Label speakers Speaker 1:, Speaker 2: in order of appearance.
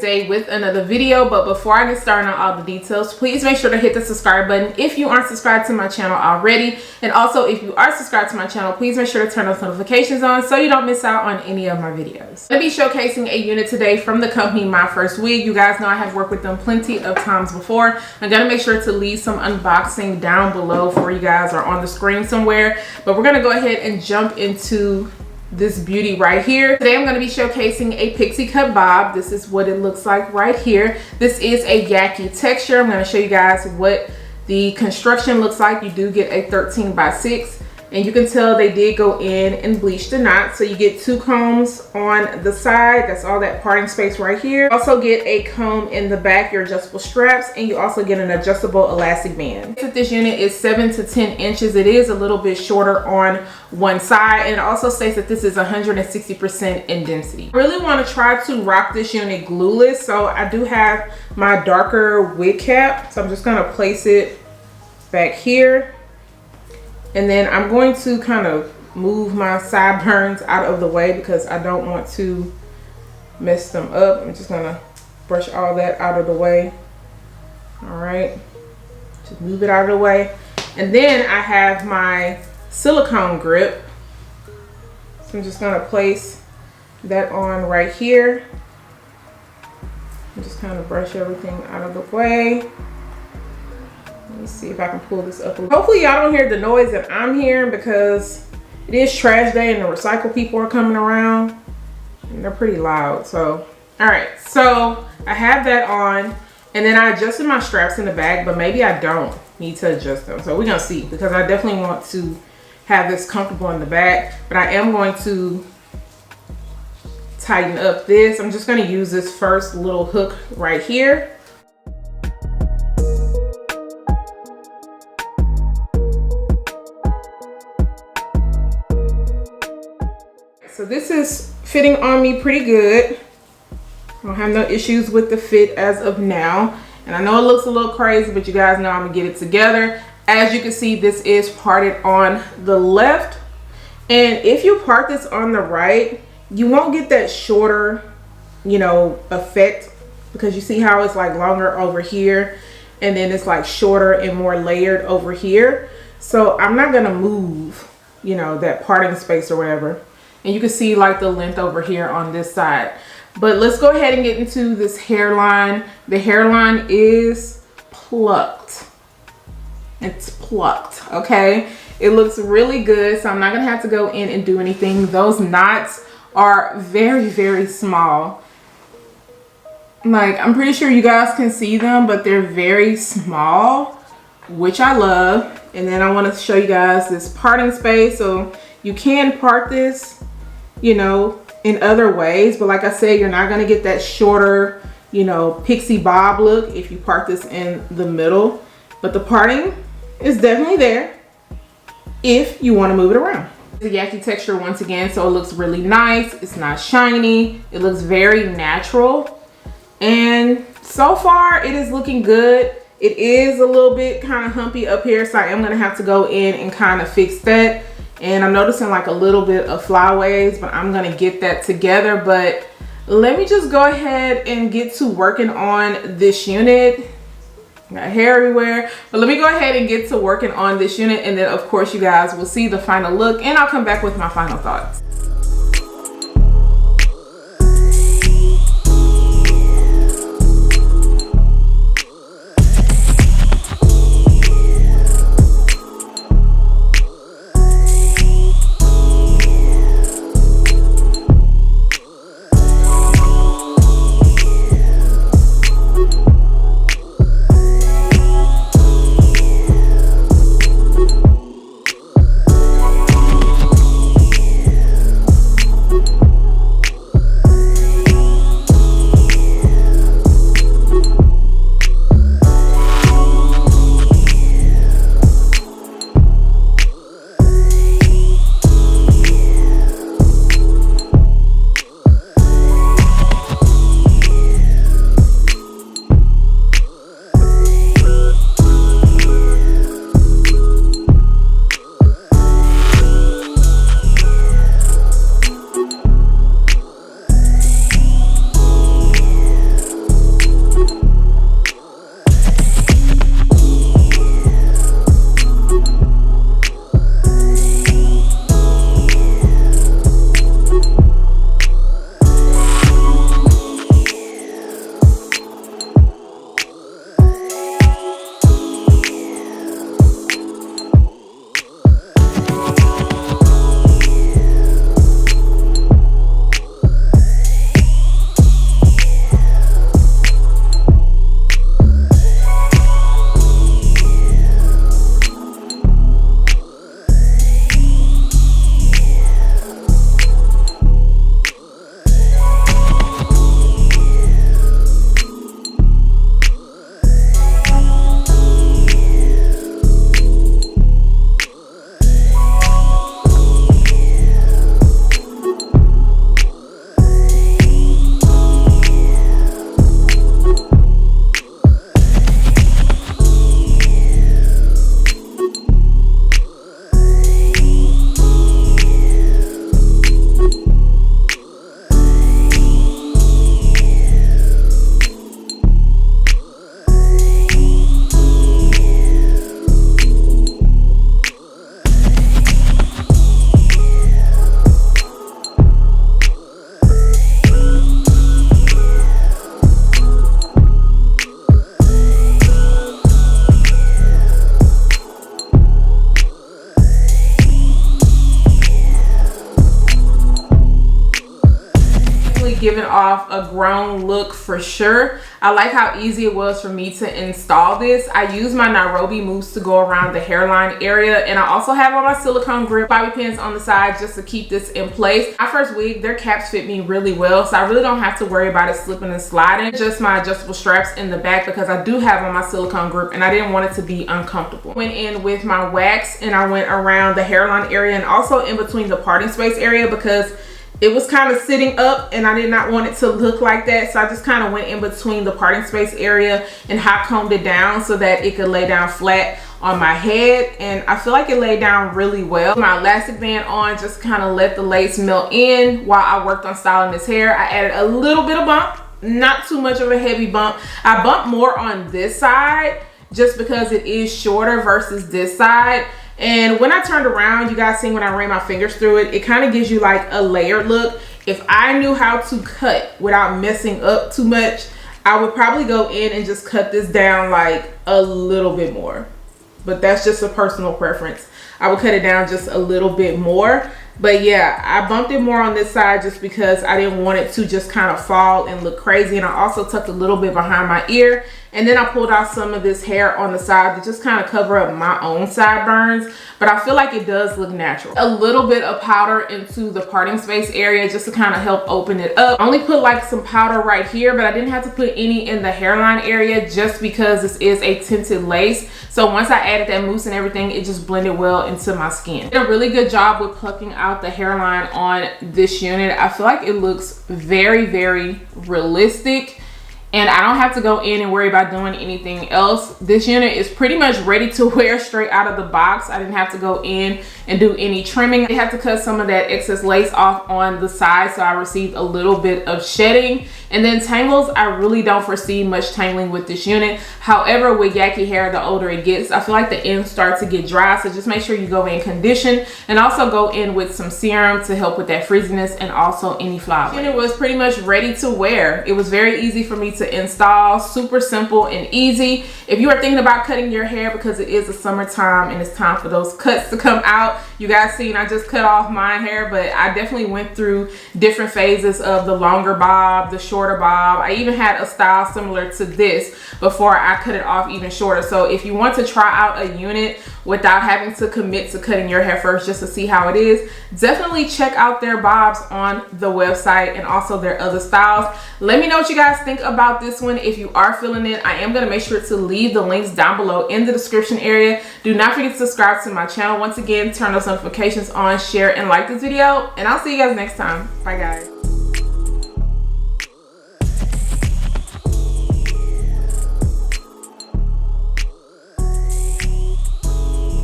Speaker 1: today with another video. But before I get started on all the details, please make sure to hit the subscribe button if you aren't subscribed to my channel already. And also, if you are subscribed to my channel, please make sure to turn those notifications on so you don't miss out on any of my videos. I'm going to be showcasing a unit today from the company Myfirstwig. You guys know I have worked with them plenty of times before. I'm going to make sure to leave some unboxing down below for you guys or on the screen somewhere. But we're going to go ahead and jump into this beauty right here. Today I'm going to be showcasing a Pixie cut bob. This is what it looks like right here. This is a Yaki texture. I'm going to show you guys what the construction looks like. You do get a 13x6, and you can tell they did go in and bleach the knot. So you get 2 combs on the side. That's all that parting space right here. Also get a comb in the back, your adjustable straps, and you also get an adjustable elastic band. This unit is 7 to 10 inches. It is a little bit shorter on one side, and it also states that this is 160% in density. I really want to try to rock this unit glueless, so I do have my darker wig cap. So I'm just going to place it back here. And then I'm going to kind of move my sideburns out of the way because I don't want to mess them up. I'm just gonna brush all that out of the way. All right, just move it out of the way. And then I have my silicone grip. So I'm just gonna place that on right here. And just kind of brush everything out of the way. Let me see if I can pull this up a little. Hopefully y'all don't hear the noise that I'm hearing because it is trash day and the recycle people are coming around and they're pretty loud. So, all right, so I have that on, and then I adjusted my straps in the back, but maybe I don't need to adjust them. So we're gonna see, because I definitely want to have this comfortable in the back, but I am going to tighten up this. I'm just gonna use this first little hook right here. So this is fitting on me pretty good. I don't have no issues with the fit as of now. And I know it looks a little crazy, but you guys know I'm gonna get it together. As you can see, this is parted on the left. And if you part this on the right, you won't get that shorter, you know, effect, because you see how it's like longer over here and then it's like shorter and more layered over here. So I'm not gonna move, you know, that parting space or whatever. And you can see like the length over here on this side. But let's go ahead and get into this hairline. The hairline is plucked. It's plucked, okay? It looks really good, so I'm not gonna have to go in and do anything. Those knots are very, very small. Like, I'm pretty sure you guys can see them, but they're very small, which I love. And then I want to show you guys this parting space. So you can part this, you know, in other ways, but like I said, you're not going to get that shorter, you know, pixie bob look if you part this in the middle. But the parting is definitely there if you want to move it around. The Yaki texture once again, so it looks really nice. It's not shiny. It looks very natural. And so far it is looking good. It is a little bit kind of humpy up here, so I am going to have to go in and kind of fix that. And I'm noticing like a little bit of flyaways, but I'm gonna get that together. But let me just go ahead and get to working on this unit. Got hair everywhere, but let me go ahead and get to working on this unit, and then of course you guys will see the final look, and I'll come back with my final thoughts. definitely giving off a grown look for sure. I like how easy it was for me to install this. I use my Nairobi mousse to go around the hairline area, and I also have on my silicone grip bobby pins on the side just to keep this in place. My first wig, their caps fit me really well, so I really don't have to worry about it slipping and sliding. Just my adjustable straps in the back because I do have on my silicone grip and I didn't want it to be uncomfortable. Went in with my wax and I went around the hairline area and also in between the parting space area because it was kind of sitting up and I did not want it to look like that. So I just kind of went in between the parting space area and hot combed it down so that it could lay down flat on my head, and I feel like it laid down really well. My elastic band on, just kind of let the lace melt in while I worked on styling this hair. I added a little bit of bump, not too much of a heavy bump. I bumped more on this side just because it is shorter versus this side. And when I turned around, you guys seen when I ran my fingers through it, it kind of gives you like a layered look. If I knew how to cut without messing up too much, I would probably go in and just cut this down like a little bit more. But that's just a personal preference. I would cut it down just a little bit more. But yeah, I bumped it more on this side just because I didn't want it to just kind of fall and look crazy. And I also tucked a little bit behind my ear. And then I pulled out some of this hair on the side to just kind of cover up my own sideburns. But I feel like it does look natural. A little bit of powder into the parting space area just to kind of help open it up. I only put like some powder right here, but I didn't have to put any in the hairline area just because this is a tinted lace. So once I added that mousse and everything, it just blended well into my skin. Did a really good job with plucking out the hairline on this unit. I feel like it looks very, very realistic. And I don't have to go in and worry about doing anything else. This unit is pretty much ready to wear straight out of the box. I didn't have to go in and do any trimming. I had to cut some of that excess lace off on the side, so I received a little bit of shedding. And then tangles, I really don't foresee much tangling with this unit. However, with Yaki hair, the older it gets, I feel like the ends start to get dry. So just make sure you go in condition and also go in with some serum to help with that frizziness and also any flower. The unit was pretty much ready to wear. It was very easy for me to install, super simple and easy. If you are thinking about cutting your hair because it is the summertime and it's time for those cuts to come out, you guys seen I just cut off my hair, but I definitely went through different phases of the longer bob, the shorter bob. I even had a style similar to this before I cut it off even shorter. So if you want to try out a unit without having to commit to cutting your hair first just to see how it is, definitely check out their bobs on the website and also their other styles. Let me know what you guys think about this one. If you are feeling it, I am going to make sure to leave the links down below in the description area. Do not forget to subscribe to my channel. Once again, turn those notifications on, share and like this video, and I'll see you guys next time. Bye guys.